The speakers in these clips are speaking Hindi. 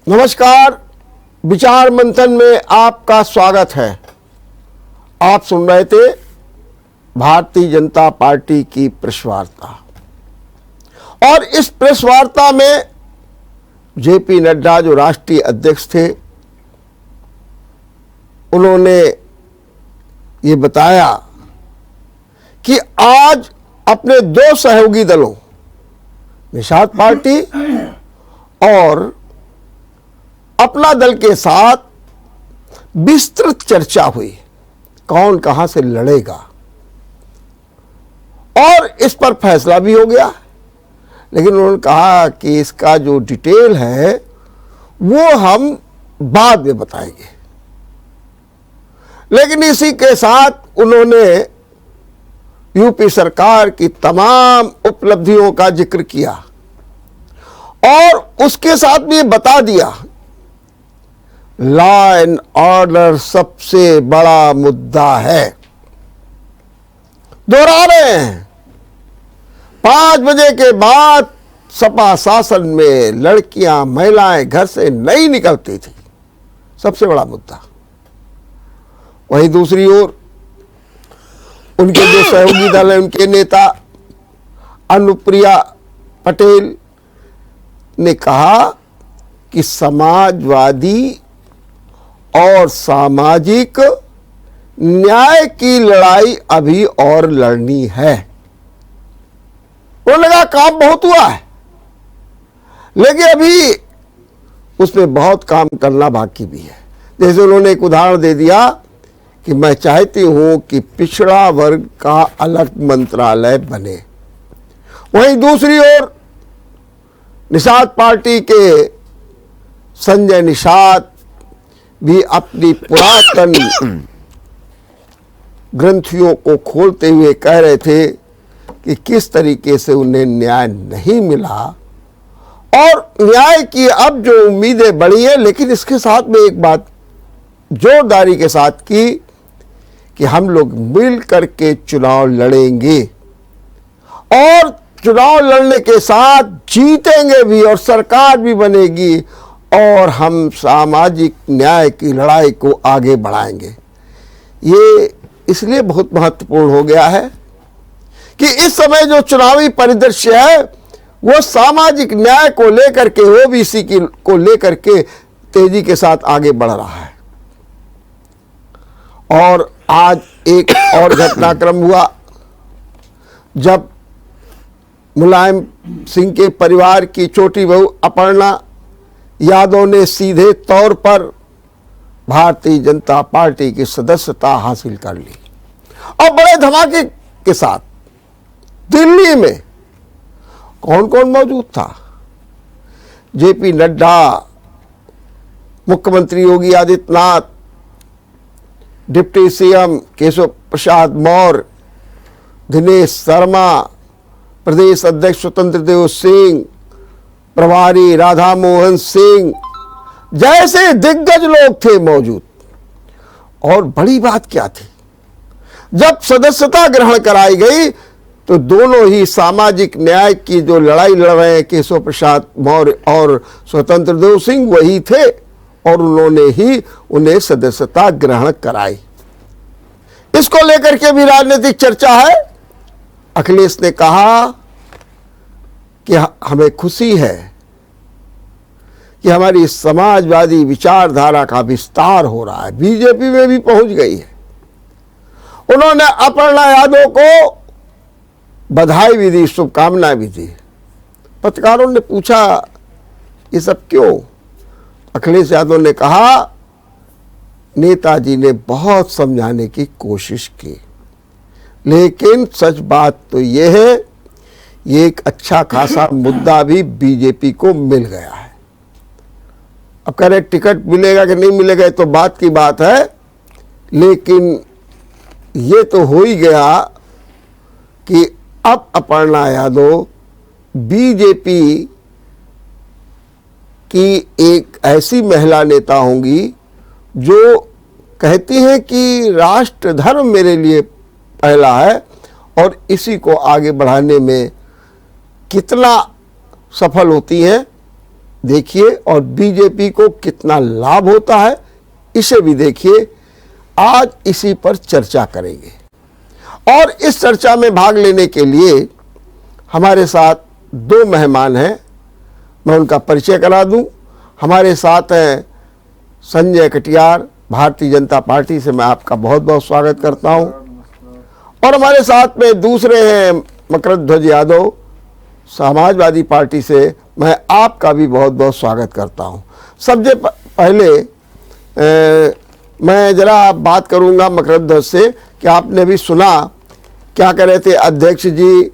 नमस्कार, विचार मंथन में आपका स्वागत है। आप सुन रहे थे भारतीय जनता पार्टी की प्रेस वार्ता, और इस प्रेस वार्ता में जेपी नड्डा जो राष्ट्रीय अध्यक्ष थे, उन्होंने ये बताया कि आज अपने दो सहयोगी दलों निषाद पार्टी और अपना दल के साथ विस्तृत चर्चा हुई, कौन कहां से लड़ेगा, और इस पर फैसला भी हो गया। लेकिन उन्होंने कहा कि इसका जो डिटेल है वो हम बाद में बताएंगे। लेकिन इसी के साथ उन्होंने यूपी सरकार की तमाम उपलब्धियों का जिक्र किया और उसके साथ भी बता दिया लॉ एंड ऑर्डर सबसे बड़ा मुद्दा है। दोहरा रहे हैं, 5 बजे के बाद सपा शासन में लड़कियां महिलाएं घर से नहीं निकलती थी, सबसे बड़ा मुद्दा। वहीं दूसरी ओर उनके जो सहयोगी दल है, उनके नेता अनुप्रिया पटेल ने कहा कि समाजवादी और सामाजिक न्याय की लड़ाई अभी और लड़नी है। उन्होंने कहा काम बहुत हुआ है, लेकिन अभी उसमें बहुत काम करना बाकी भी है। जैसे उन्होंने एक उदाहरण दे दिया कि मैं चाहती हूं कि पिछड़ा वर्ग का अलग मंत्रालय बने। वहीं दूसरी ओर निषाद पार्टी के संजय निषाद भी अपनी पुरातन ग्रंथियों को खोलते हुए कह रहे थे कि किस तरीके से उन्हें न्याय नहीं मिला, और न्याय की अब जो उम्मीदें बढ़ी है। लेकिन इसके साथ में एक बात जोरदारी के साथ की कि हम लोग मिल करके चुनाव लड़ेंगे और चुनाव लड़ने के साथ जीतेंगे भी और सरकार भी बनेगी और हम सामाजिक न्याय की लड़ाई को आगे बढ़ाएंगे। ये इसलिए बहुत महत्वपूर्ण हो गया है कि इस समय जो चुनावी परिदृश्य है वो सामाजिक न्याय को लेकर के, ओबीसी को लेकर के तेजी के साथ आगे बढ़ रहा है। और आज एक और घटनाक्रम हुआ जब मुलायम सिंह के परिवार की छोटी बहू अपर्णा यादव ने सीधे तौर पर भारतीय जनता पार्टी की सदस्यता हासिल कर ली, और बड़े धमाके के साथ। दिल्ली में कौन कौन मौजूद था? जेपी नड्डा, मुख्यमंत्री योगी आदित्यनाथ, डिप्टी सीएम केशव प्रसाद मौर्य, दिनेश शर्मा, प्रदेश अध्यक्ष स्वतंत्र देव सिंह, प्रभारी राधा मोहन सिंह जैसे दिग्गज लोग थे मौजूद। और बड़ी बात क्या थी, जब सदस्यता ग्रहण कराई गई तो दोनों ही सामाजिक न्याय की जो लड़ाई लड़ रहे हैं केशव प्रसाद मौर्य और स्वतंत्र देव सिंह, वही थे और उन्होंने ही उन्हें सदस्यता ग्रहण कराई। इसको लेकर के भी राजनीतिक चर्चा है। अखिलेश ने कहा कि हमें खुशी है कि हमारी समाजवादी विचारधारा का विस्तार हो रहा है, बीजेपी में भी पहुंच गई है। उन्होंने अपर्णा यादव को बधाई भी दी, शुभकामनाएं भी दी। पत्रकारों ने पूछा ये सब क्यों? अखिलेश यादव ने कहा नेताजी ने बहुत समझाने की कोशिश की, लेकिन सच बात तो यह है ये एक अच्छा खासा मुद्दा भी बीजेपी को मिल गया है। अब कह रहे टिकट मिलेगा कि नहीं मिलेगा तो बात की बात है, लेकिन ये तो हो ही गया कि अब अपर्णा यादव बीजेपी की एक ऐसी महिला नेता होंगी जो कहती हैं कि राष्ट्र धर्म मेरे लिए पहला है, और इसी को आगे बढ़ाने में कितना सफल होती हैं देखिए और बीजेपी को कितना लाभ होता है इसे भी देखिए। आज इसी पर चर्चा करेंगे और इस चर्चा में भाग लेने के लिए हमारे साथ दो मेहमान हैं। मैं उनका परिचय करा दूं। हमारे साथ हैं संजय कटियार, भारतीय जनता पार्टी से मैं आपका बहुत बहुत स्वागत करता हूं। और हमारे साथ में दूसरे हैं मकरध्वज यादव, समाजवादी पार्टी से, मैं आपका भी बहुत बहुत स्वागत करता हूं। सबसे पहले मैं ज़रा बात करूंगा मकरध्वज से कि आपने भी सुना क्या कह रहे थे अध्यक्ष जी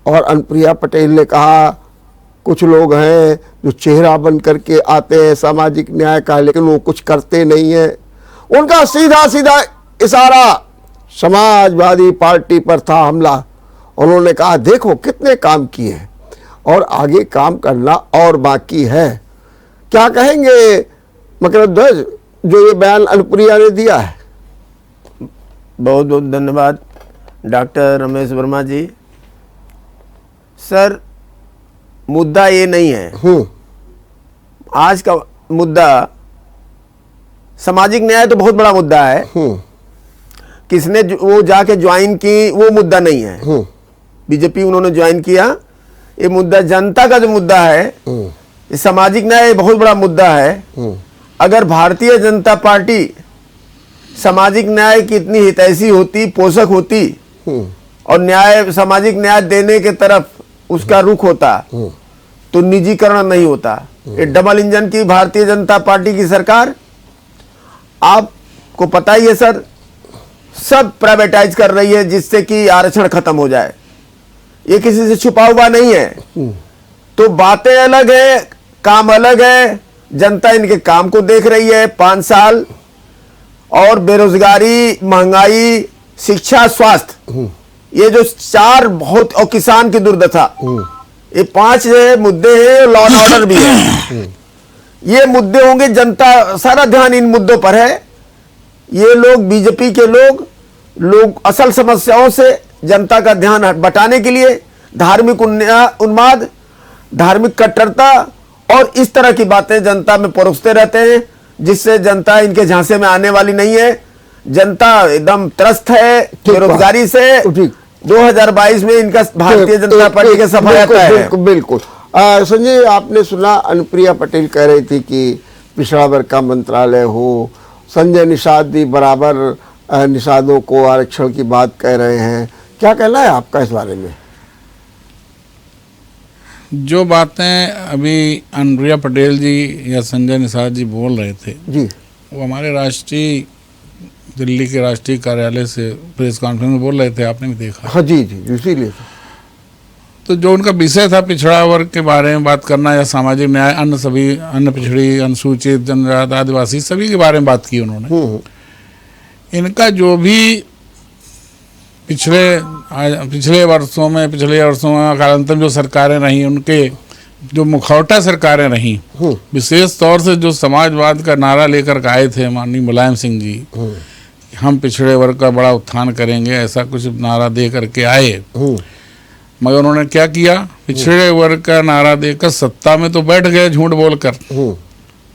और अनुप्रिया पटेल ने कहा कुछ लोग हैं जो चेहरा बन करके आते हैं सामाजिक न्याय का, लेकिन वो कुछ करते नहीं हैं। उनका सीधा सीधा इशारा समाजवादी पार्टी पर था हमला। उन्होंने कहा देखो कितने काम किए हैं और आगे काम करना और बाकी है। क्या कहेंगे मकरध्वज जो ये बयान अनुप्रिया ने दिया है? बहुत बहुत धन्यवाद डॉक्टर रमेश वर्मा जी। सर, मुद्दा ये नहीं है। आज का मुद्दा सामाजिक न्याय तो बहुत बड़ा मुद्दा है। किसने वो जाके ज्वाइन की वो मुद्दा नहीं है। बीजेपी उन्होंने ज्वाइन किया, ये मुद्दा जनता का जो मुद्दा है, ये सामाजिक न्याय बहुत बड़ा मुद्दा है। अगर भारतीय जनता पार्टी सामाजिक न्याय की इतनी हितैषी होती, पोषक होती और न्याय, सामाजिक न्याय देने के तरफ उसका रुख होता तो निजीकरण नहीं होता। ये डबल इंजन की भारतीय जनता पार्टी की सरकार, आपको पता ही है सर, सब प्राइवेटाइज कर रही है जिससे कि आरक्षण खत्म हो जाए। ये किसी से छुपा हुआ नहीं है। तो बातें अलग है, काम अलग है। जनता इनके काम को देख रही है। 5 साल और बेरोजगारी, महंगाई, शिक्षा, स्वास्थ्य, ये जो 4 बहुत, और किसान की दुर्दशा, ये 5 मुद्दे हैं। लॉ एंड ऑर्डर भी है। ये मुद्दे होंगे, जनता सारा ध्यान इन मुद्दों पर है। ये लोग, बीजेपी के लोग असल समस्याओं से जनता का ध्यान बटाने के लिए धार्मिक उन्माद, धार्मिक कट्टरता और इस तरह की बातें जनता में परोसते रहते हैं, जिससे जनता इनके झांसे में आने वाली नहीं है। जनता एकदम त्रस्त है बेरोजगारी से। 2022 में इनका भारतीय जनता पार्टी का सफाया है। बिल्कुल। संजय, आपने सुना अनुप्रिया पटेल कह रही थी कि पिछड़ा वर्ग का मंत्रालय हो, संजय निषाद भी बराबर निषादों को आरक्षण की बात कह रहे हैं। क्या कहना है आपका इस बारे में? जो बातें अभी अनुप्रिया पटेल जी या संजय निषाद जी बोल रहे थे जी, वो हमारे राष्ट्रीय, दिल्ली के राष्ट्रीय कार्यालय से प्रेस कॉन्फ्रेंस में बोल रहे थे, आपने भी देखा। हाँ जी जी, इसीलिए तो जो उनका विषय था पिछड़ा वर्ग के बारे में बात करना या सामाजिक न्याय, अन्य सभी, अन्य पिछड़ी, अनुसूचित जनजाति, आदिवासी, सभी के बारे में बात की उन्होंने। इनका जो भी पिछले वर्षों में कालांतर जो सरकारें रही, उनके जो मुखौटा सरकारें रही, विशेष तौर से जो समाजवाद का नारा लेकर आए थे माननीय मुलायम सिंह जी, हम पिछड़े वर्ग का बड़ा उत्थान करेंगे, ऐसा कुछ नारा दे करके आए। मगर उन्होंने क्या किया? पिछड़े वर्ग का नारा देकर सत्ता में तो बैठ गए झूठ बोलकर। मगर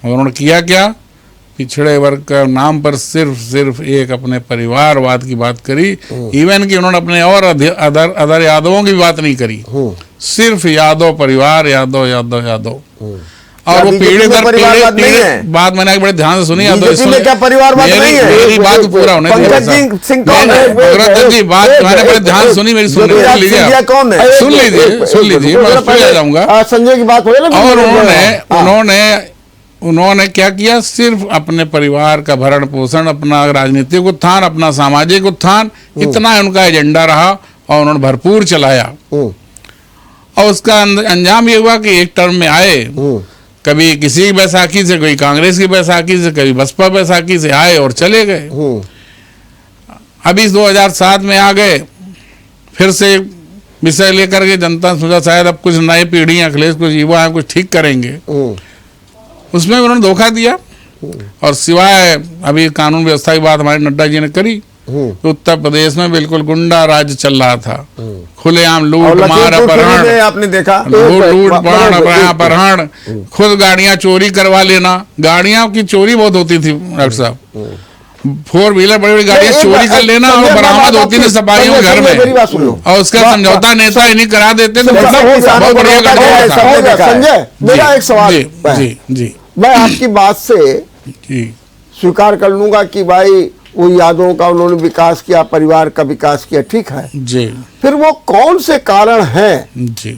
उन्होंने किया क्या? पिछड़े वर्ग का नाम पर सिर्फ एक अपने परिवारवाद की बात करी। इवन कि उन्होंने अपने और अदर यादवों की बात नहीं करी, सिर्फ यादव परिवार, यादव। और वो पीढ़ी दर पीढ़ी बात मैंने बड़े ध्यान से सुनी। क्या परिवारवाद नहीं है? मेरी बात पूरा होने दीजिए। बात मैंने बड़े ध्यान से सुनी, मेरी सुन लीजिए, मैं जाऊंगा। संजय की बात हो गई। और उन्होंने क्या किया? सिर्फ अपने परिवार का भरण पोषण, अपना राजनीतिक उत्थान, अपना सामाजिक उत्थान, इतना उनका एजेंडा रहा और उन्होंने भरपूर चलाया। और उसका अंजाम ये हुआ कि एक टर्म में आए, कभी किसी की बैसाखी से, कोई कांग्रेस की बैसाखी से, कभी बसपा बैसाखी से आए और चले गए। अभी 2007 में आ गए, फिर से विषय लेकर के जनता सोचा शायद अब कुछ नई पीढ़ी, अखिलेश कुछ युवा है, कुछ ठीक करेंगे। उसमें उन्होंने धोखा दिया। और सिवाय अभी कानून व्यवस्था की बात हमारे नड्डा जी ने करी, तो उत्तर प्रदेश में बिल्कुल गुंडा राज चल रहा था, खुलेआम और लूट मार लखीमपुर खीरी में अपहरण, आपने देखा लूट मार अपहरण, खुद गाड़ियां चोरी करवा लेना। गाड़ियां की चोरी बहुत होती थी डॉक्टर साहब, 4 व्हीलर बड़ी बड़ी गाड़ियां चोरी कर लेना और बरामद होती थी सफाइयों के घर में, और उसका समझौता नेता इन्हीं करा देते थे। बहुत बढ़िया देखा है। संजय, मेरा एक सवाल जी जी जी मैं आपकी बात से जी स्वीकार कर लूंगा कि भाई वो यादों का उन्होंने विकास किया, परिवार का विकास किया, ठीक है। जी फिर वो कौन से कारण हैं जी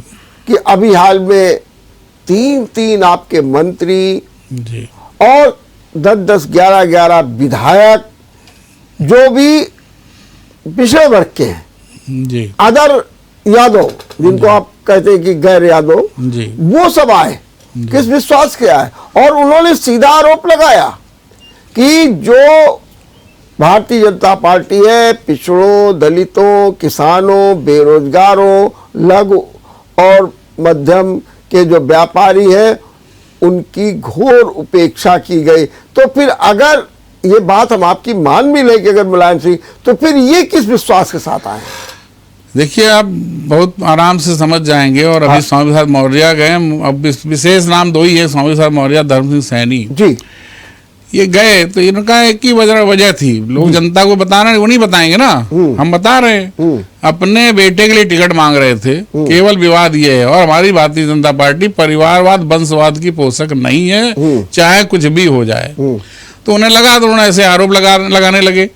कि अभी हाल में 3 आपके मंत्री जी और 10 11 विधायक जो भी पिछड़े वर्ग के हैं, जी अदर यादव जिनको आप कहते हैं कि गैर यादव, जी वो सब आए, किस विश्वास के आए, और उन्होंने सीधा आरोप लगाया कि जो भारतीय जनता पार्टी है पिछड़ों, दलितों, किसानों, बेरोजगारों, लघु और मध्यम के जो व्यापारी हैं उनकी घोर उपेक्षा की गई। तो फिर अगर ये बात हम आपकी मान भी लें कि अगर मुलायम सिंह, तो फिर ये किस विश्वास के साथ आए? देखिए, आप बहुत आराम से समझ जाएंगे। और अभी स्वामी प्रसाद मौर्य गए, अब विशेष नाम 2 ही है, स्वामी प्रसाद मौर्य, धर्म सिंह सैनी जी, ये गए तो इनका एक ही वजह थी, लोग जनता को बताना, वो नहीं बताएंगे ना, हम बता रहे हैं। अपने बेटे के लिए टिकट मांग रहे थे, केवल विवाद ये है। और हमारी भारतीय जनता पार्टी परिवारवाद, वंशवाद की पोषक नहीं है, चाहे कुछ भी हो जाए। तो उन्हें लगा, तो उन्होंने ऐसे आरोप लगाने लगे,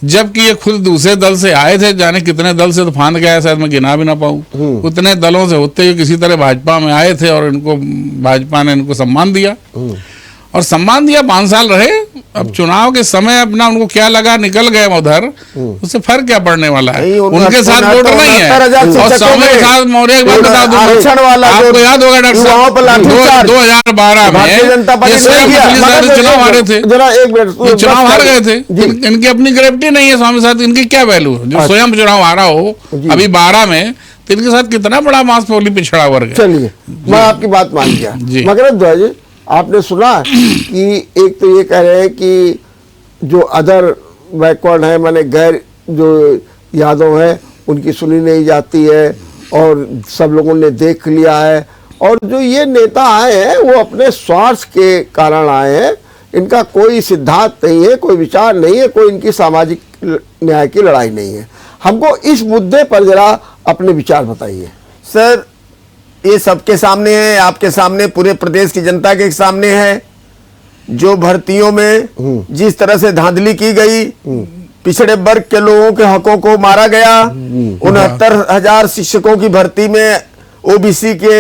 जबकि ये खुद दूसरे दल से आए थे, जाने कितने दल से तो फांद गया, शायद मैं गिना भी ना पाऊं, उतने दलों से होते हुए किसी तरह भाजपा में आए थे और इनको भाजपा ने इनको सम्मान दिया, और सम्मान दिया, 5 साल रहे। अब चुनाव के समय अपना उनको क्या लगा, निकल गए उधर, उससे फर्क क्या पड़ने वाला है, उनके साथ वोटर नहीं है। और स्वामी प्रसाद मौर्य की बात बता दूं, आपको याद होगा डॉक्टर साहब 2012 में चुनाव हारे थे, चुनाव हार गए थे, इनकी अपनी ग्रेविटी नहीं है स्वामी साहब, इनकी क्या वैल्यू है? जो स्वयं चुनाव हारा हो अभी 12 में, तो इनके साथ कितना बड़ा मांसपेशी पिछड़ा वर्ग है। चलिए, मैं आपकी बात मान गया। मगर ध्वज, आपने सुना कि एक तो ये कह रहे हैं कि जो अदर बैकवर्ड है, माने गैर जो यादव हैं, उनकी सुनी नहीं जाती है और सब लोगों ने देख लिया है, और जो ये नेता आए हैं वो अपने स्वार्थ के कारण आए हैं, इनका कोई सिद्धांत नहीं है, कोई विचार नहीं है, कोई इनकी सामाजिक न्याय की लड़ाई नहीं है। हमको इस मुद्दे पर जरा अपने विचार बताइए। सर, ये सबके सामने है, आपके सामने, पूरे प्रदेश की जनता के सामने है। जो भर्तियों में जिस तरह से धांधली की गई, पिछड़े वर्ग के लोगों के हकों को मारा गया, 69,000 शिक्षकों की भर्ती में ओबीसी के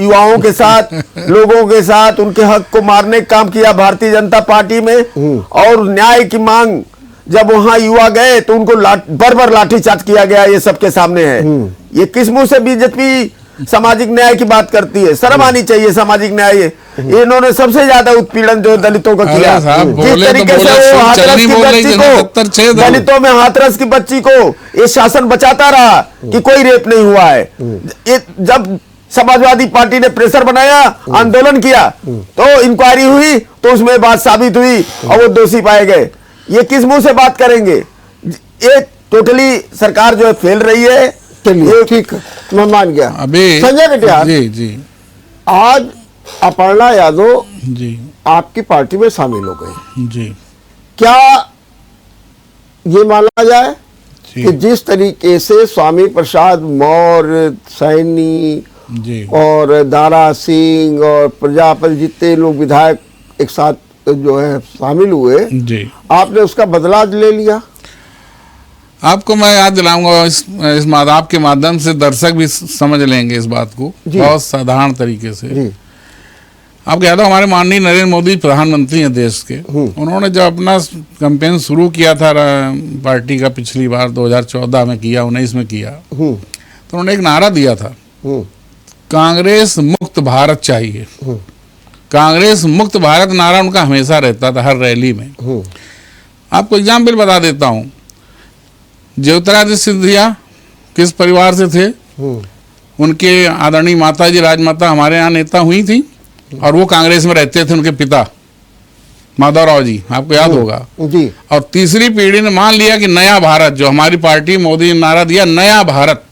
युवाओं के साथ, लोगों के साथ उनके हक को मारने का काम किया भारतीय जनता पार्टी में। और न्याय की मांग, जब वहां युवा गए तो उनको बर्बर लाठीचार्ज किया गया, ये सबके सामने है। ये किस मुंह से बीजेपी सामाजिक न्याय की बात करती है? शर्म आनी चाहिए सामाजिक न्याय। इन्होंने सबसे ज्यादा उत्पीड़न जो दलितों का किया, जिस तरीके से वो हाथरस की बच्ची को, दलितों में हाथरस की बच्ची को ये शासन बचाता रहा कि कोई रेप नहीं हुआ है। जब समाजवादी पार्टी ने प्रेशर बनाया, आंदोलन किया, तो इंक्वायरी हुई, तो उसमें बात साबित हुई और वो दोषी पाए गए। ये किस मुंह से बात करेंगे? ये टोटली सरकार जो है फेल रही है। चलिए, ठीक है, मैं मान गया। अभी संजय कटियार जी जी, आज अपर्णा यादव जी आपकी पार्टी में शामिल हो गई, जी, क्या ये माना जाए कि जिस तरीके से स्वामी प्रसाद मौर्य, सैनी जी और दारा सिंह और प्रजापति जितने लोग विधायक एक साथ जो है शामिल हुए, जी, आपने उसका बदला ले लिया? आपको मैं याद दिलाऊंगा, आपके माध्यम से दर्शक भी समझ लेंगे इस बात को बहुत साधारण तरीके से। जी। आपको याद हो, हमारे माननीय नरेंद्र मोदी प्रधानमंत्री हैं देश के, उन्होंने जब अपना कैंपेन शुरू किया था पार्टी का, पिछली बार 2014 में किया, 19 में किया, तो उन्होंने एक नारा दिया था, कांग्रेस मुक्त भारत चाहिए। कांग्रेस मुक्त भारत नारा उनका हमेशा रहता था हर रैली में। आपको एग्जाम्पल बता देता हूँ, ज्योतिरादित्य सिंधिया किस परिवार से थे? उनके आदरणीय माता जी राजमाता हमारे यहाँ नेता हुई थी, और वो कांग्रेस में रहते थे, उनके पिता माधवराव जी, आपको याद होगा। जी। और तीसरी पीढ़ी ने मान लिया कि नया भारत, जो हमारी पार्टी मोदी ने नारा दिया नया भारत,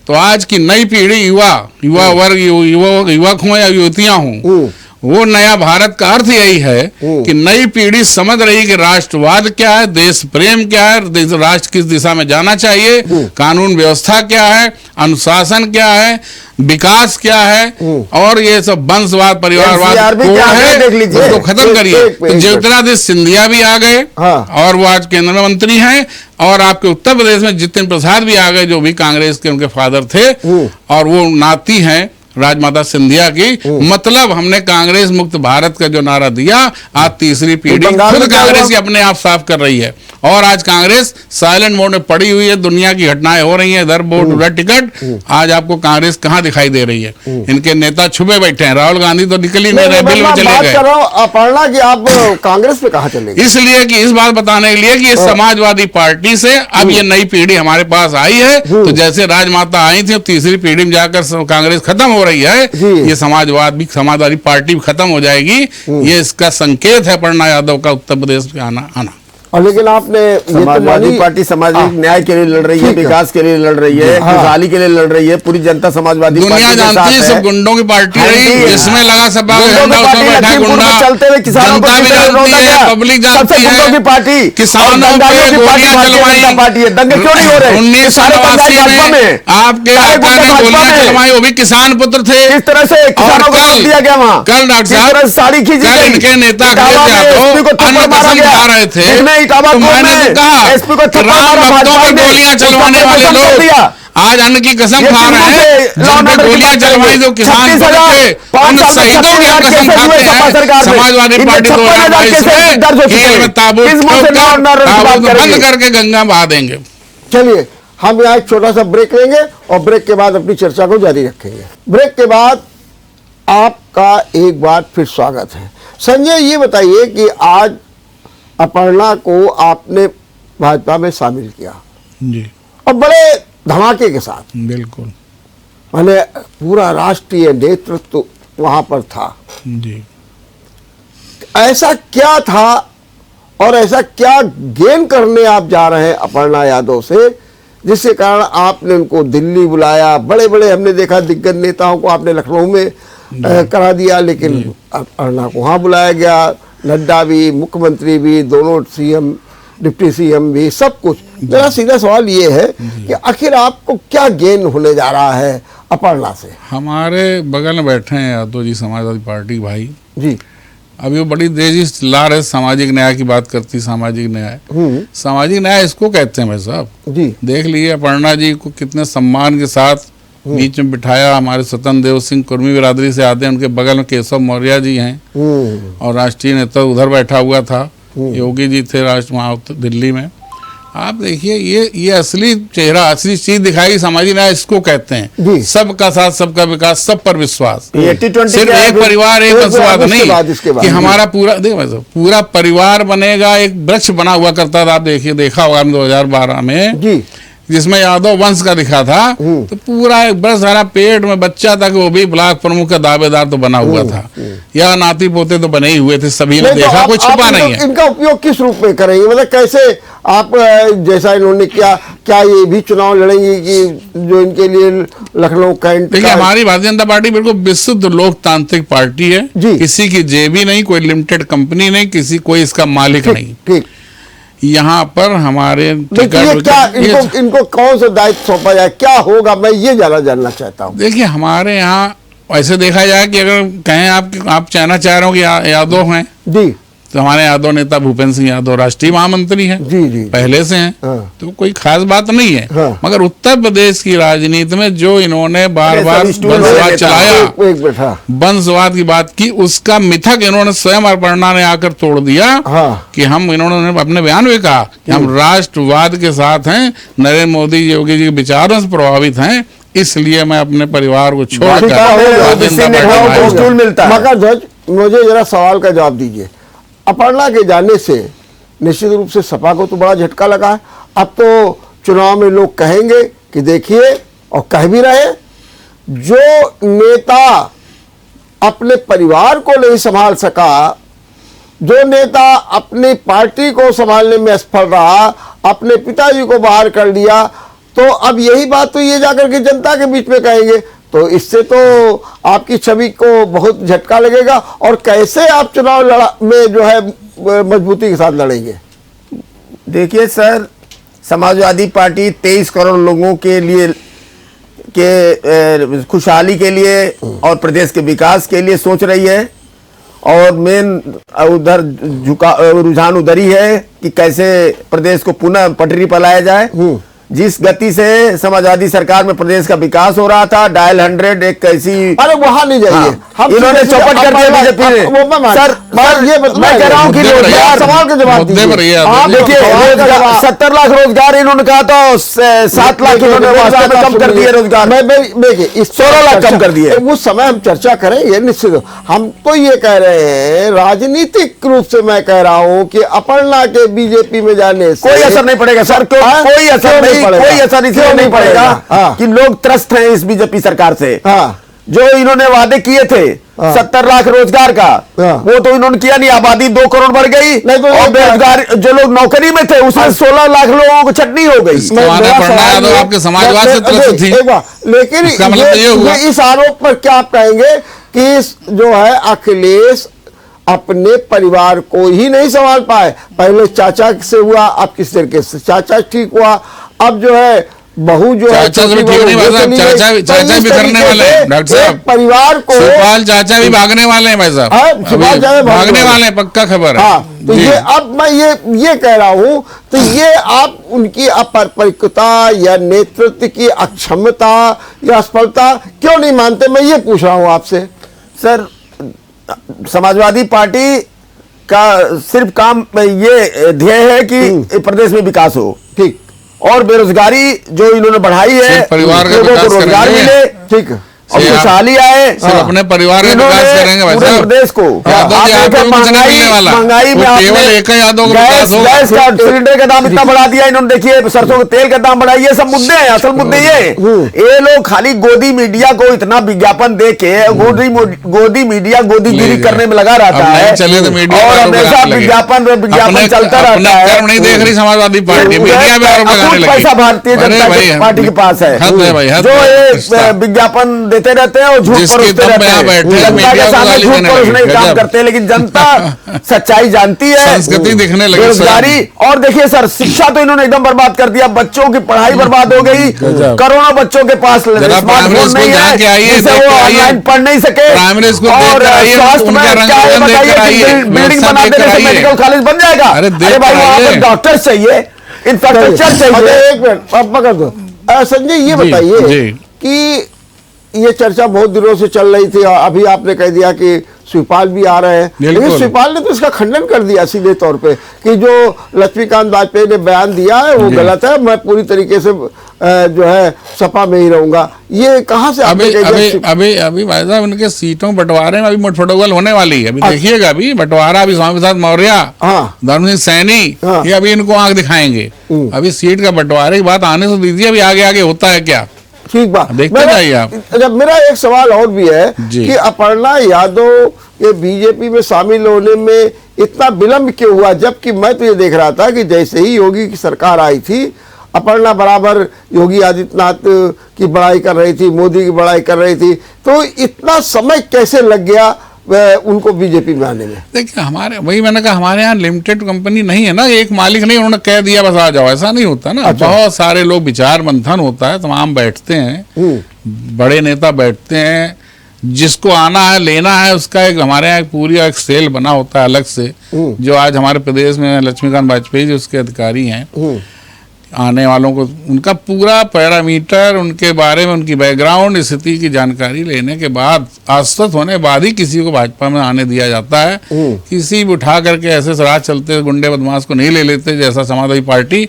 तो आज की नई पीढ़ी युवा वर्ग, युवक हों या युवतियां हों, वो नया भारत का अर्थ यही है कि नई पीढ़ी समझ रही कि राष्ट्रवाद क्या है, देश प्रेम क्या है, राष्ट्र किस दिशा में जाना चाहिए, कानून व्यवस्था क्या है, अनुशासन क्या है, विकास क्या है, और ये सब वंशवाद परिवारवाद क्या है देख लीजिए, उसको खत्म करिए। तो ज्योतिरादित्य सिंधिया भी आ गए, और वो आज केंद्र में मंत्री हैं, और आपके उत्तर प्रदेश में जितिन प्रसाद भी आ गए, जो भी कांग्रेस के उनके फादर थे, और वो नाती हैं राजमाता सिंधिया की। मतलब हमने कांग्रेस मुक्त भारत का जो नारा दिया, आज तीसरी पीढ़ी खुद कांग्रेस की अपने आप साफ कर रही है, और आज कांग्रेस साइलेंट मोड में पड़ी हुई है। दुनिया की घटनाएं हो रही हैं, इधर वोट उधर टिकट, आज आपको कांग्रेस कहां दिखाई दे रही है? इनके नेता छुपे बैठे हैं। राहुल गांधी तो निकल ही नहीं रहे, बिल में चले गए। अपर्णा कि आप कांग्रेस में कहां चले गए? इसलिए कि इस बात बताने के लिए कि समाजवादी पार्टी से अब ये नई पीढ़ी हमारे पास आई है, तो जैसे राजमाता आई थी, तीसरी पीढ़ी में जाकर कांग्रेस खत्म हो रही है, ये समाजवादी पार्टी खत्म हो जाएगी। ये इसका संकेत है अपर्णा यादव का उत्तर प्रदेश में आना। और लेकिन आपने समाजवादी पार्टी सामाजिक न्याय के लिए लड़ रही है, विकास के लिए लड़ रही है, खुशहाली के लिए लड़ रही है। पूरी जनता समाजवादी दुनिया जानती है, सब गुंडों की पार्टी रही, जिसमें लगा सपा बैठा गुंडा, चलते हुए किसानों जनता भी जानती है, पब्लिक जानती है, पार्टी किसानों पे गोलियां चलवाई पार्टी है। दंगे क्यों नहीं हो रहे? 1989 में आपके आका ने गोलियां चलवाई, वो भी किसान पुत्र थे। किस तरह से किसानों को वोट दिया गया वहां? कल डॉक्टर साहब साड़ी खींची कल इनके नेता अन्न पसंद खा रहे थे, तो मैंने तो कहा राम भक्तों पर गोलियां चलवाने वाले लोग आज अन्न की कसम खा रहे हैं, जिन पे गोलियां चलवाई जो किसान थे, उन शहीदों की हम कसम खाते हैं। समाजवादी पार्टी 2022 में खेल में ताबूत बंद करके गंगा बहा देंगे। चलिए हम यहाँ एक छोटा सा ब्रेक लेंगे और ब्रेक के बाद अपनी चर्चा को जारी रखेंगे। ब्रेक के बाद आपका एक बार फिर स्वागत है। संजय, ये बताइए कि आज अपर्णा को आपने भाजपा में शामिल किया जी, और बड़े धमाके के साथ। बिल्कुल, मैंने पूरा राष्ट्रीय नेतृत्व वहां पर था जी। ऐसा क्या था और ऐसा क्या गेन करने आप जा रहे हैं अपर्णा यादव से, जिसके कारण आपने उनको दिल्ली बुलाया? बड़े बड़े हमने देखा दिग्गज नेताओं को आपने लखनऊ में करा दिया, लेकिन अपर्णा को वहाँ बुलाया गया। नड्डा भी, मुख्यमंत्री भी, दोनों सीएम, डिप्टी सीएम भी, सब कुछ। मेरा सीधा सवाल ये है कि आखिर आपको क्या गेन होने जा रहा है अपर्णा से? हमारे बगल में बैठे हैं यादव जी, समाजवादी पार्टी भाई जी। अभी वो बड़ी तेजी से ला रहे सामाजिक न्याय की बात करती। सामाजिक न्याय इसको कहते हैं भाई साहब जी। देख लीजिए अपर्णा जी को कितने सम्मान के साथ बीच में बिठाया। हमारे स्वतंत्र देव सिंह कुर्मी बिरादरी से आते हैं, उनके बगल में केशव मौर्य जी हैं, और राष्ट्रीय नेता उधर बैठा हुआ था, योगी जी थे राष्ट्र वहाँ दिल्ली में। आप देखिए ये असली चेहरा, असली चीज दिखाई। सामाजिक न्याय इसको कहते हैं, सबका साथ, सबका विकास, सब पर विश्वास। सिर्फ एक परिवार, एक वंशवाद नहीं कि हमारा पूरा पूरा परिवार बनेगा। एक वृक्ष बना हुआ करता था, आप देखिए, देखा होगा 2012 में, जिसमें यादव वंश का दिखा था, तो पूरा एक बड़ा सारा पेट में बच्चा था कि वो भी ब्लॉक प्रमुख का दावेदार तो बना हुआ था, या नाती पोते तो बने ही हुए थे, सभी ने देखा, कोई छुपा नहीं है। इनका उपयोग किस रूप में करेंगे? मतलब कैसे आप, जैसा इन्होंने क्या ये भी चुनाव लड़ेंगे कि जो इनके लिए लखनऊ कैंट? देखिए, हमारी भारतीय जनता पार्टी बिल्कुल विशुद्ध लोकतांत्रिक पार्टी है, किसी की जेबी नहीं, कोई लिमिटेड कंपनी नहीं, कोई इसका मालिक नहीं। ठीक। यहाँ पर हमारे इनको कौन सा दायित्व सौंपा जाए, क्या होगा, मैं ये जानना चाहता हूँ। देखिए, हमारे यहाँ ऐसे देखा जाए कि अगर कहें आप कहना चाह रहे हो कि यादव हैं जी, तो हमारे यादव नेता भूपेंद्र सिंह यादव राष्ट्रीय महामंत्री हैं, जी पहले से हैं, तो कोई खास बात नहीं है। मगर उत्तर प्रदेश की राजनीति में जो इन्होंने बार बार वंशवाद चलाया, वंशवाद की बात की, उसका मिथक इन्होंने स्वयं अपर्णा ने आकर तोड़ दिया। कि इन्होंने अपने बयान में कहा कि हम राष्ट्रवाद के साथ हैं, नरेंद्र मोदी योगी जी के विचारों से प्रभावित हैं, इसलिए मैं अपने परिवार को छोड़कर। मकर ध्वज, मुझे जरा सवाल का जवाब दीजिए। अपर्णा के जाने से निश्चित रूप से सपा को तो बड़ा झटका लगा है। अब तो चुनाव में लोग कहेंगे कि देखिए, और कह भी रहे, जो नेता अपने परिवार को नहीं संभाल सका, जो नेता अपनी पार्टी को संभालने में असफल रहा, अपने पिताजी को बाहर कर दिया, तो अब यही बात तो ये जाकर के जनता के बीच में कहेंगे, तो इससे तो आपकी छवि को बहुत झटका लगेगा। और कैसे आप चुनाव में जो है मजबूती के साथ लड़ेंगे? देखिए सर, समाजवादी पार्टी 23 करोड़ लोगों के लिए के खुशहाली के लिए और प्रदेश के विकास के लिए सोच रही है, और मेन उधर रुझान उधर ही है कि कैसे प्रदेश को पुनः पटरी पर लाया जाए। जिस गति से समाजवादी सरकार में प्रदेश का विकास हो रहा था, डायल 100 एक कैसी, अरे वहां नहीं जाइए। हाँ, इन्होंने चौपट कर दिया बीजेपी ने। सर ये मैं कह रहा हूँ कि रोजगार, सवाल के जवाब दीजिए। आप देखिए 70 लाख रोजगार इन्होंने कहा था, 7 लाख इन्होंने वास्तव में कम कर दिए रोजगार। देखिए 16 लाख कम कर दिए। उस समय हम चर्चा करेंगे निश्चित। हम तो ये कह रहे हैं, राजनीतिक रूप से मैं कह रहा हूँ कि अपर्णा के बीजेपी में जाने से कोई असर नहीं पड़ेगा सर, कोई असर नहीं, कोई असर इसलिए नहीं पड़ेगा कि लोग त्रस्त हैं इस बीजेपी सरकार से। जो इन्होंने वादे किए थे 70 लाख रोजगार का, वो तो इन्होंने किया नहीं। आबादी 2 करोड़ बढ़ गई, और बेरोजगार जो लोग नौकरी में थे उसमें 16 लाख लोगों को छटनी हो गई। आपके समाजवाद से त्रस्त थी। लेकिन ये इस आरोप पर क्या आप कहेंगे कि जो है अखिलेश अपने परिवार को ही नहीं संभाल पाए? पहले चाचा से हुआ, अब किस तरीके से चाचा ठीक हुआ, अब जो है बहू जो है चाचा भी ठीक नहीं भाई साहब, चाचा भी करने वाले हैं डॉक्टर साहब। परिवार को सुपाल चाचा भी भागने वाले हैं भाई साहब, भागने वाले हैं, पक्का खबर है। हाँ, तो ये अब मैं ये कह रहा हूं, तो ये आप उनकी अपरिपक्वता या नेतृत्व की अक्षमता या असफलता क्यों नहीं मानते? मैं ये पूछ रहा हूं आपसे। सर, समाजवादी पार्टी का सिर्फ काम ये ध्येय है कि प्रदेश में विकास हो, ठीक, और बेरोजगारी जो इन्होंने बढ़ाई है, परिवार का लोगों को रोजगार मिले, ठीक, और खुशहाली आए। सिर्फ अपने परिवार का विकास करेंगे भाई साहब। प्रदेश को महंगाई में केवल एक ही यादों को विकास होगा। गैस का सिलेंडर का दाम इतना बढ़ा दिया इन्होंने, देखिए सरसों के तेल का दाम बढ़ा, ये सब मुद्दे हैं, असल मुद्दे ये लोग खाली गोदी मीडिया को इतना विज्ञापन दे के गोदी मीडिया गोदीगिरी करने में लगा रहता है, और हमेशा विज्ञापन चलता रहता है। नहीं देख रही समाजवादी पार्टी, मीडिया में पैसा भारतीय जनता पार्टी के पास है, जो ये विज्ञापन देते रहते हैं और झूठ परोसते रहते हैं। जनता के सामने झूठ परोसने का काम करते हैं, लेकिन जनता सच्चाई जानती है। संस्कृति दिखने लगी, बेरोजगारी, और देखिए सर, शिक्षा तो इन्होंने एकदम बर्बाद कर दिया, बच्चों की पढ़ाई बर्बाद हो गई। करोड़ों बच्चों के पास स्मार्टफोन नहीं है, जिससे वो ऑनलाइन पढ़ नहीं सके। और स्वास्थ्य में क्या है बताइए, बिल्डिंग बना देने से मेडिकल कॉलेज बन जाएगा? अरे भाई, वहां पर डॉक्टर चाहिए, इंफ्रास्ट्रक्चर चाहिए। एक मिनट आप पकड़ दो। संजय ये बताइए कि ये चर्चा बहुत दिनों से चल रही थी, अभी आपने कह दिया कि शिवपाल भी आ रहे हैं, लेकिन शिवपाल ने तो इसका खंडन कर दिया सीधे तौर पे कि जो लक्ष्मीकांत वाजपेयी ने बयान दिया है वो गलत है, मैं पूरी तरीके से जो है सपा में ही रहूंगा। ये कहां से अभी भाई साहब उनके सीटों बंटवारे में अभी मुठभेड़ होने वाली है। अभी देखिएगा, अभी बंटवारा, अभी स्वामी प्रसाद मौर्य, धर्म सिंह सैनी, ये अभी इनको आंख दिखाएंगे। अभी सीट का बंटवारे की बात आने से दीजिए, अभी आगे आगे होता है क्या, ठीक बात देखते जाइए आप। जब मेरा एक सवाल और भी है कि अपर्णा यादव के बीजेपी में शामिल होने में इतना विलंब क्यों हुआ, जबकि मैं तो ये देख रहा था कि जैसे ही योगी की सरकार आई थी, अपर्णा बराबर योगी आदित्यनाथ की बड़ाई कर रही थी, मोदी की बड़ाई कर रही थी, तो इतना समय कैसे लग गया उनको बीजेपी में आने में? देखिए, हमारे वही मैंने कहा, हमारे यहाँ लिमिटेड कंपनी नहीं है ना, एक मालिक नहीं उन्होंने कह दिया बस आ जाओ, ऐसा नहीं होता ना। अच्छा। बहुत सारे लोग, विचार मंथन होता है, तमाम बैठते हैं, बड़े नेता बैठते हैं, जिसको आना है लेना है उसका एक हमारे यहाँ पूरी एक सेल बना होता है अलग से, जो आज हमारे प्रदेश में लक्ष्मीकांत वाजपेयी जी उसके अधिकारी हैं। आने वालों को उनका पूरा पैरामीटर, उनके बारे में, उनकी बैकग्राउंड स्थिति की जानकारी लेने के बाद, आश्वस्त होने बाद ही किसी को भाजपा में आने दिया जाता है। किसी भी उठा करके ऐसे राज चलते गुंडे बदमाश को नहीं ले लेते, जैसा समाजवादी पार्टी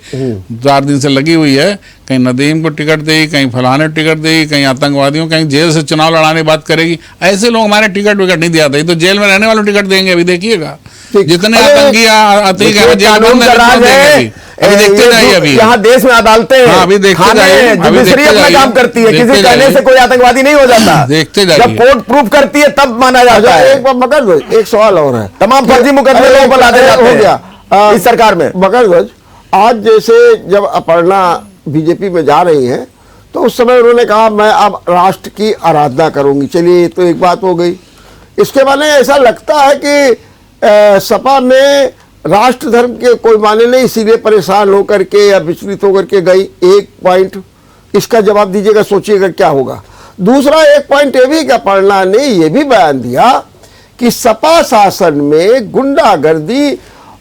4 दिन से लगी हुई है। कहीं नदीम को टिकट देगी, कहीं फलाने टिकट देगी, कहीं आतंकवादियों, कहीं जेल से चुनाव लड़ाने की बात करेगी। ऐसे लोग हमारे टिकट विकट नहीं दिया था, तो जेल में रहने वालों टिकट देंगे। अभी देखिएगा जितने आतंकी अभी देखते जाइए, अभी यहाँ देश में अदालतें हैं, हाँ, अभी देखते जाइए, अभी जुडिशरी देखते अपना जाइए, काम करती है, देखते किसी कहने जाइए। से कोई आतंकवादी नहीं हो जाता। देखते जाइए। जब कोर्ट प्रूफ करती है तब माना जाता अच्छा, है। एक बार मकरध्वज, एक सवाल और है। तमाम फर्जी मुकदमे लोगों पर लादे जाते हो हैं गया इस सरकार में। मकरध्वज, आज जैसे जब अपर्णा बीजेपी में जा रही हैं तो उस समय उन्होंने कहा मैं अब राष्ट्र की आराधना करूंगी। चलिए, तो एक बात हो गई। इसके माने ऐसा लगता है कि सपा में राष्ट्र धर्म के कोई माने नहीं, इसीलिए परेशान होकर के या विचलित होकर के गई। एक पॉइंट इसका जवाब दीजिएगा, सोचिएगा क्या होगा। दूसरा एक पॉइंट ये भी कि अपर्णा ने ये भी बयान दिया कि सपा शासन में गुंडागर्दी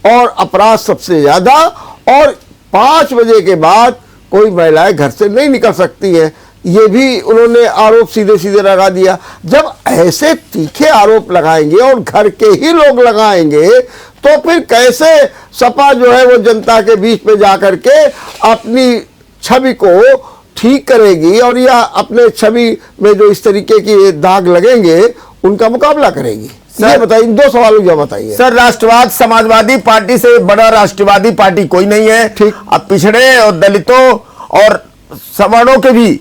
और अपराध सबसे ज्यादा, और 5 बजे के बाद कोई महिलाएं घर से नहीं निकल सकती हैं। ये भी उन्होंने आरोप सीधे सीधे लगा दिया। जब ऐसे तीखे आरोप लगाएंगे और घर के ही लोग लगाएंगे तो फिर कैसे सपा जो है वो जनता के बीच में जाकर के अपनी छवि को ठीक करेगी, और या अपने छवि में जो इस तरीके की दाग लगेंगे उनका मुकाबला करेगी? ये बताइए, इन 2 सवालों का बताइए। सर, राष्ट्रवाद समाजवादी पार्टी से बड़ा राष्ट्रवादी पार्टी कोई नहीं है। ठीक। अब पिछड़े और दलितों और सवर्णों के भी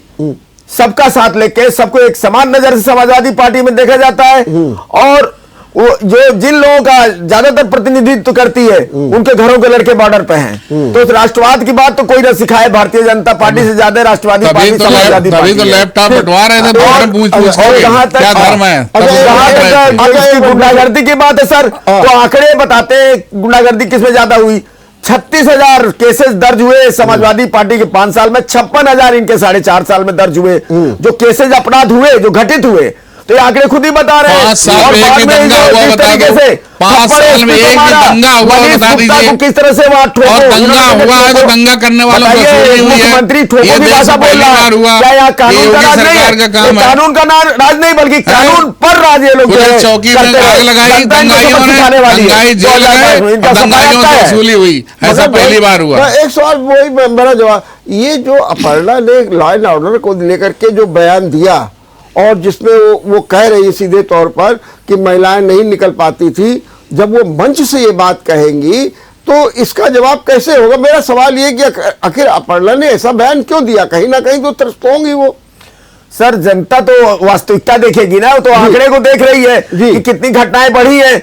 सबका साथ लेके सबको एक समान नजर से समाजवादी पार्टी में देखा जाता है, और वो जो जिन लोगों का ज्यादातर प्रतिनिधित्व करती है उनके घरों के लड़के बॉर्डर पे हैं। तो इस राष्ट्रवाद की बात तो कोई ना सिखाए, भारतीय जनता पार्टी से ज्यादा राष्ट्रवादी पार्टी समाजवादी तभी पार्टी तो है। लैपटॉप बंटवा रहे थे, और पूछ पूछ और के जहां तक क्या धर्म है, तब वो जहां बंट रहे थे। तक इसकी गुंडागर्दी की बात है सर, तो आंकड़े बताते हैं गुंडागर्दी किसमें ज्यादा हुई। 36,000 केसेस दर्ज हुए समाजवादी पार्टी के 5 साल में, 56,000 इनके 4.5 साल में दर्ज हुए जो केसेस अपराध हुए, जो घटित हुए। तो ये आंकड़े खुद ही बता रहे हैं। 5 साल में एक दंगा हुआ, बता दो। 5 साल में एक दंगा हुआ, बता दीजिए। किस तरह से वहां ठोको, और दंगा हुआ है तो दंगा करने वालों को वसूली हुई है। मुख्यमंत्री ठोको ये की देश भाषा बोल पहली रहा बार हुआ। है। क्या यहाँ कानून ये का योगी राज नहीं सरकार का है? काम है। कानून का राज नहीं बल्कि कानून पर राज ये लोग जो पुलिस है चौकी में करते हैं। आग लगाई, जनता इनको दंगाइयों सबक ने सिखाने वाली है। दंगाई जेल 2022 में गए, इनका दंगाइयों सफाया से है। वसूली हुई। ऐसा पहली बार हुआ। एक सवाल वही मेरा जवाब, ये जो अपर्णा ने लॉ एंड ऑर्डर को लेकर के जो बयान दिया और जिसमें वो कह रही सीधे तौर पर कि महिलाएं नहीं निकल पाती थी, जब वो मंच से ये बात कहेंगी तो इसका जवाब कैसे होगा? मेरा सवाल ये कि आखिर अपर्णा ने ऐसा बयान क्यों दिया? कहीं ना कहीं तो त्रस्त होंगी वो। सर, जनता तो वास्तविकता देखेगी ना, तो आंकड़े को देख रही है कि कितनी घटनाएं बढ़ी हैं।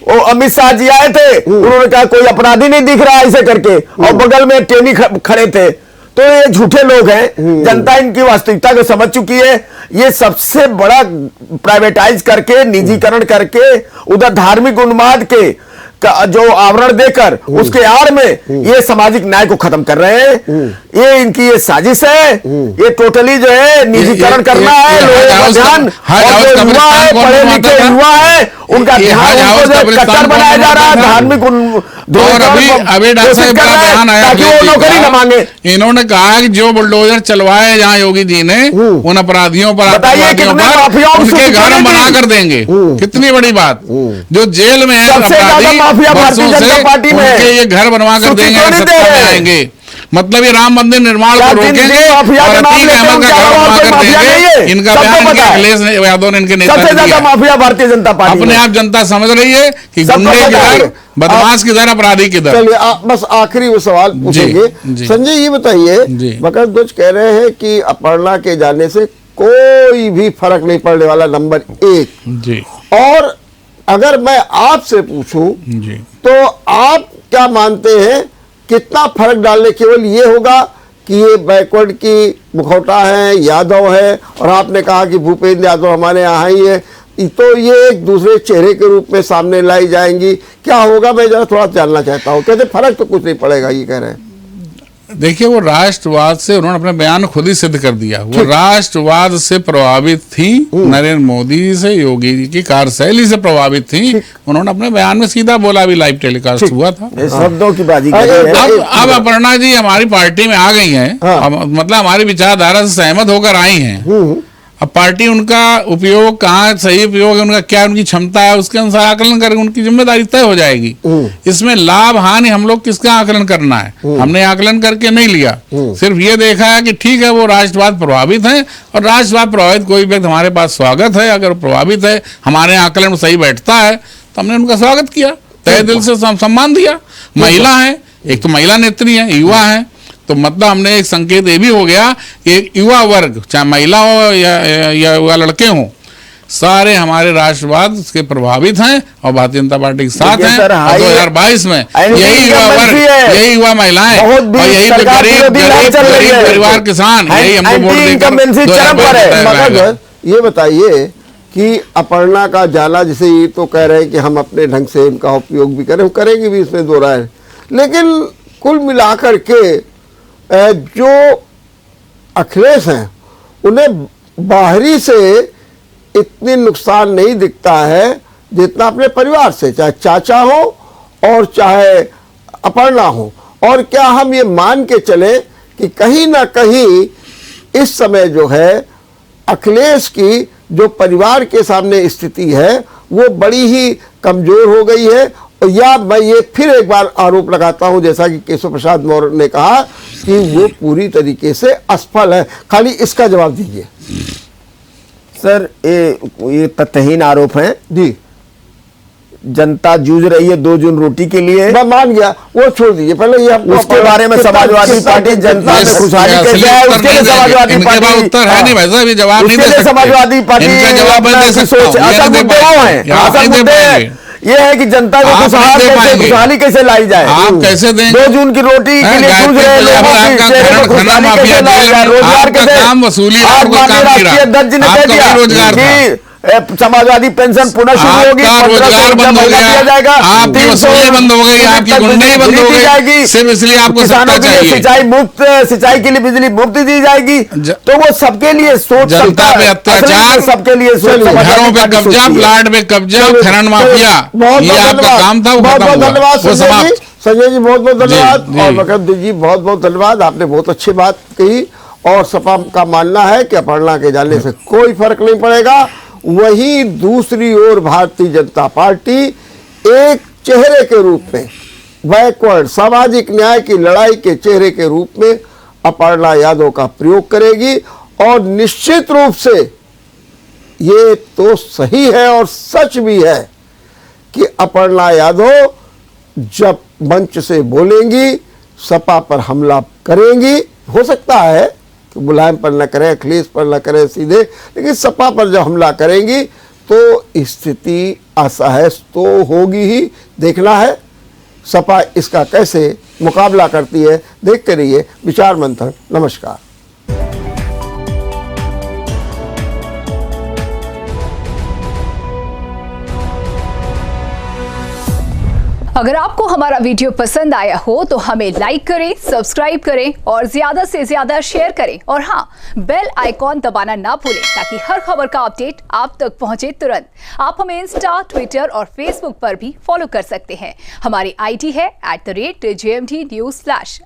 वो अमित शाह जी आए थे, उन्होंने कहा कोई अपराधी नहीं दिख रहा ऐसे करके, और बगल में टेनी खड़े थे। तो ये झूठे लोग हैं। जनता इनकी वास्तविकता को समझ चुकी है। ये सबसे बड़ा प्राइवेटाइज करके, निजीकरण करके, उधर धार्मिक उन्माद के जो आवरण देकर उसके आड़ में ये सामाजिक न्याय को खत्म कर रहे हैं। ये इनकी ये साजिश है। ये टोटली जो है निजीकरण करना है लोगों का ध्यान, और जो युवा है, पढ़े लिखे युवा है, उनका ध्यान उनको कट्टर बनाया जा रहा है, धार्मिक और अभी डॉक्टर साहब का बयान आया ताकि वो नौकरी न मांगे। इन्होंने कहा कि जो बुलडोजर चलवाए जहाँ योगी जी ने उन अपराधियों पर, बताइए कितने माफियाओं को उनके घर हम बना कर देंगे। कितनी बड़ी बात। जो जेल में है अपराधी, माफिया भारतीय जनता पार्टी में उनके ये घर बनवा कर देंगे, सत्ता में आएंगे। मतलब ये राम मंदिर निर्माण को रोकेंगे और अतीक अहमद का घर बनवा कर देंगे। इनका बयान अखिलेश यादव ने इनके नेता ने सबसे ज्यादा माफिया भारतीय जनता पार्टी। अपने आप जनता समझ रही है कि गुंडे किधर, बदमाश किधर, अपराधी किधर। चलिए बस आखिरी वो सवाल पूछेंगे। संजय ये बताइए, मकरध्वज कह रहे हैं कि अपर्णा के जाने से कोई भी फर्क नहीं पड़ने वाला, नंबर 1 जी। और अगर मैं आपसे पूछूं तो आप क्या मानते हैं कितना फर्क डालने? केवल ये होगा कि ये बैकवर्ड की मुखौटा है, यादव है, और आपने कहा कि भूपेंद्र यादव हमारे यहाँ ही है, तो ये एक दूसरे चेहरे के रूप में सामने लाई जाएंगी? क्या होगा, मैं जरा थोड़ा जानना चाहता हूँ। कहते फर्क तो कुछ नहीं पड़ेगा, ये कह रहे हैं। देखिए, वो राष्ट्रवाद से उन्होंने अपने बयान खुद ही सिद्ध कर दिया। वो राष्ट्रवाद से प्रभावित थी, नरेंद्र मोदी जी से, योगी जी की कार्यशैली से प्रभावित थी। उन्होंने अपने बयान में सीधा बोला, भी लाइव टेलीकास्ट हुआ था। शब्दों की बाजी अब अपर्णा जी हमारी पार्टी में आ गई हैं, मतलब हमारी विचारधारा से सहमत होकर आई हैं। अब पार्टी उनका उपयोग कहाँ सही उपयोग है, उनका क्या, उनकी क्षमता है, उसके अनुसार आकलन करके उनकी जिम्मेदारी तय हो जाएगी। इसमें लाभ हानि हम लोग किसका आकलन करना है, हमने आकलन करके नहीं लिया। सिर्फ ये देखा है कि ठीक है वो राष्ट्रवाद प्रभावित है, और राष्ट्रवाद प्रभावित कोई व्यक्ति हमारे पास स्वागत है। अगर प्रभावित है, हमारे आकलन में सही बैठता है, तो हमने उनका स्वागत किया, तहे दिल से सम्मान दिया। महिला है, एक तो महिला नेत्री है, युवा है, तो मतलब हमने एक संकेत ये भी हो गया कि एक युवा वर्ग, चाहे महिला हो या युवा लड़के हों, सारे हमारे राष्ट्रवाद के प्रभावित हैं और भारतीय जनता पार्टी के साथ हैं। 2022 में यही युवा वर्ग, यही युवा महिलाएं और यही गरीब परिवार किसान, यही हमको वोट देकर। ये बताइए कि अपर्णा का जाला, जिसे ये तो कह रहे हैं कि हम अपने ढंग से इनका उपयोग भी करें, करेंगे भी, इसमें दो राय है, लेकिन कुल मिलाकर के जो अखिलेश हैं उन्हें बाहरी से इतनी नुकसान नहीं दिखता है जितना अपने परिवार से, चाहे चाचा हो और चाहे अपर्णा हो। और क्या हम ये मान के चले कि कहीं ना कहीं इस समय जो है अखिलेश की जो परिवार के सामने स्थिति है वो बड़ी ही कमजोर हो गई है, या मैं ये फिर एक बार आरोप लगाता हूं, जैसा कि केशव प्रसाद मौर्य ने कहा कि वो पूरी तरीके से असफल है। खाली इसका जवाब दीजिए सर। ये तथ्यहीन आरोप हैं जी। जनता जूझ रही है 2 जून रोटी के लिए, मैं मान गया, वो छोड़ दीजिए, पहले ये उसके बारे में समाजवादी पार्टी जनता में खुशहाली कैसे है उसके लिए समाजवादी पार्टी उत्तर है नहीं भाई साहब, ये जवाब नहीं दे सकते। समाजवादी पार्टी सोच असल मुद्दे वो है, असल मुद्दे ये है कि जनता को खुशहाली कैसे लाई जाए। आप कैसे दें 2 जून की रोटी के लिए जूझ रहे लोगों की चेहरे पर खुशहाली कैसे लाई जाए, रोजगार कैसे। आज माननीय राष्ट्रीय अध्यक्ष ने कह दिया कि समाजवादी पेंशन पुनः शुरू होगी, रोजगार बंद हो गया जाएगा, आपकी वसूली बंद हो गई, आपकी गुंडई बंद हो गई, सिर्फ इसलिए आपको किसानों के लिए सिंचाई मुफ्त, सिंचाई के लिए बिजली मुफ्त दी जाएगी। तो वो सबके लिए सोच, जनता पे अत्याचार, सबके लिए सोच, घरों पे कब्जा, प्लाट पे कब्जा, खनन माफिया, ये आपका काम था, बहुत बहुत धन्यवाद संजय जी, बहुत बहुत धन्यवाद। और मकरंद जी बहुत बहुत धन्यवाद, आपने बहुत अच्छी बात कही। और सपा का मानना है कि अपर्णा के जाने से कोई फर्क नहीं पड़ेगा। वहीं दूसरी ओर भारतीय जनता पार्टी एक चेहरे के रूप में, बैकवर्ड सामाजिक न्याय की लड़ाई के चेहरे के रूप में अपर्णा यादव का प्रयोग करेगी। और निश्चित रूप से ये तो सही है और सच भी है कि अपर्णा यादव जब मंच से बोलेंगी, सपा पर हमला करेंगी। हो सकता है कि मुलायम पर न करें, अखिलेश पर न करें सीधे, लेकिन सपा पर जब हमला करेंगी तो स्थिति असहज तो होगी ही। देखना है सपा इसका कैसे मुकाबला करती है। देखते रहिए विचार मंथन। नमस्कार। अगर आपको हमारा वीडियो पसंद आया हो तो हमें लाइक करें, सब्सक्राइब करें और ज्यादा से ज्यादा शेयर करें। और हाँ, बेल आइकॉन दबाना ना भूलें ताकि हर खबर का अपडेट आप तक पहुंचे तुरंत। आप हमें इंस्टा, ट्विटर और फेसबुक पर भी फॉलो कर सकते हैं। हमारी आईडी है @JMT News Flash।